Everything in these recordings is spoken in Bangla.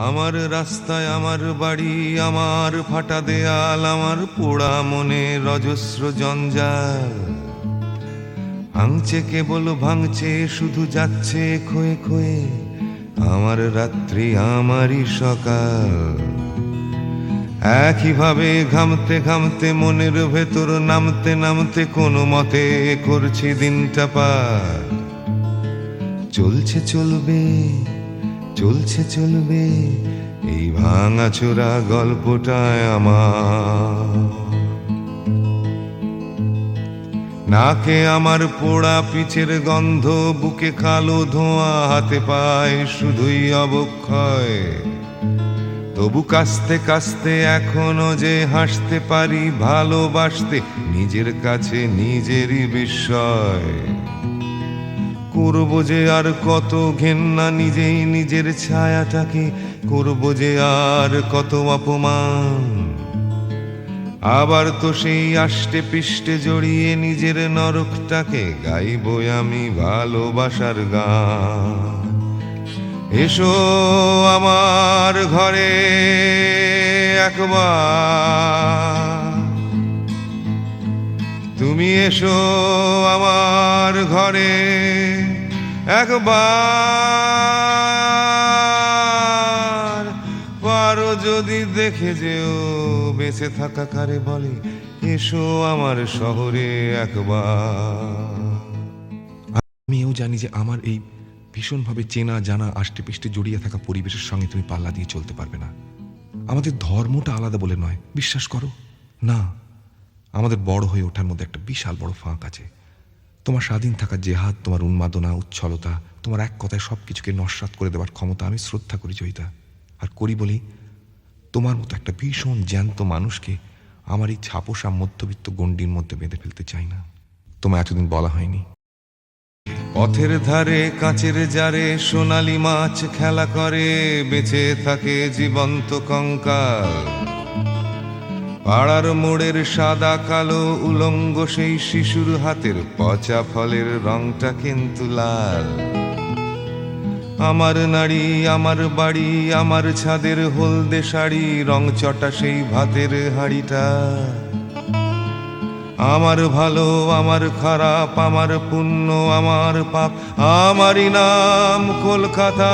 আমার রাস্তায় আমার বাড়ি, আমার ফাটা দেয়াল, আমার পোড়া মনে অজস্র জঞ্জাল। ভাঙছে কেবল ভাঙছে, শুধু যাচ্ছে ক্ষয়ে ক্ষয়ে আমার রাত্রি, আমারই সকাল। একইভাবে ঘামতে ঘামতে মনের ভেতর নামতে নামতে কোনো মতে করছি দিনটা পার। চলছে চলবে চলছে চলবে এই ভাঙাচোরা গল্পটায় আমার। নাকে আমার পোড়া পিচের গন্ধ, বুকে কালো ধোঁয়া, হাতে পায় শুধুই অবক্ষয়। তবু কাস্তে কাস্তে এখনো যে হাসতে পারি, ভালোবাসতে নিজের কাছে নিজেরই বিস্ময়। করবো যে আর কত ঘেন্না নিজেই নিজের ছায়াটাকে, করবো যে আর কত অপমান। আবার তো সেই আষ্টে পিষ্টে জড়িয়ে নিজের নরকটাকে গাইবো আমি ভালোবাসার গান। এসো আমার ঘরে একবার, তুমি এসো আমার ঘরে একবার। পারো যদি দেখে যেও বেঁচে থাকা কারে বলে, এসো আমার শহরে একবার। আমিও জানি যে আমার এই ভীষণভাবে চেনা জানা আষ্টে পিষ্টে জড়িয়ে থাকা পরিবেশের সঙ্গে তুমি পাল্লা দিয়ে চলতে পারবে না। আমাদের ধর্মটা আলাদা বলে নয়, বিশ্বাস করো না। আমাদের বড় হয়ে ওঠার মধ্যে একটা বিশাল বড় ফাঁক আছে। তোমার স্বাধীন থাকার জেহাদ, তোমার উন্মাদনা, উচ্ছলতা, তোমার এক কথায় সব কিছুকে নস্যাৎ করে দেওয়ার ক্ষমতা আমি শ্রদ্ধা করি জয়িতা। আর করি বলি, তোমার মতো একটা ভীষণ জ্যান্ত মানুষকে আমার এই ছাপোষা মধ্যবিত্ত গণ্ডির মধ্যে বেঁধে ফেলতে চাই না। তোমায় এতদিন বলা হয়নি। পথের ধারে কাঁচের জারে সোনালি মাছ খেলা করে, বেঁচে থাকে জীবন্ত কঙ্কাল। পাড়ার মোড়ের সাদা কালো উলঙ্গ সেই শিশুর হাতের পচা ফলের রংটা কিন্তু লাল। আমার নাড়ি, আমার বাড়ি, আমার ছাদের হলদে শাড়ি, রং চটা সেই ভাতের হাঁড়িটা। আমার ভালো, আমার খারাপ, আমার পুণ্য, আমার পাপ, আমারই নাম কলকাতা।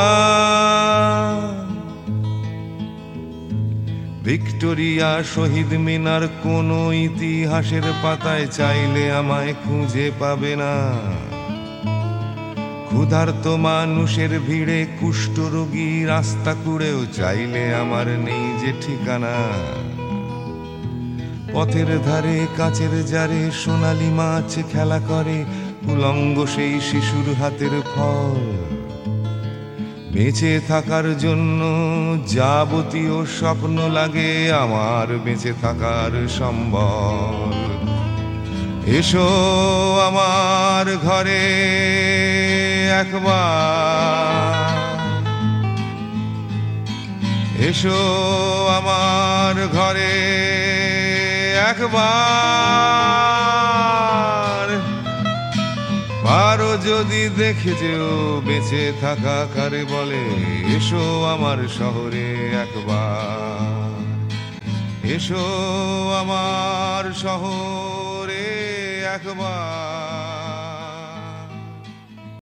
ভিক্টোরিয়া, শহীদ মিনার কোনো ইতিহাসের পাতায় চাইলে আমায় খুঁজে পাবে না। ক্ষুধার্ত মানুষের ভিড়ে কুষ্ঠরোগী রাস্তা কুড়েও চাইলে আমার নেই যে ঠিকানা। পথের ধারে কাঁচের জারে সোনালি মাছ খেলা করে, উলঙ্গ সেই শিশুর হাতের ফল। বেঁচে থাকার জন্য যাবতীয় স্বপ্ন লাগে আমার বেঁচে থাকার সম্বল। এসো আমার ঘরে একবার, এসো আমার ঘরে একবার। পারো যদি দেখে যেও বেঁচে থাকা কারে বলে, এসো আমার শহরে একবার। এসো আমার শহরে একবার।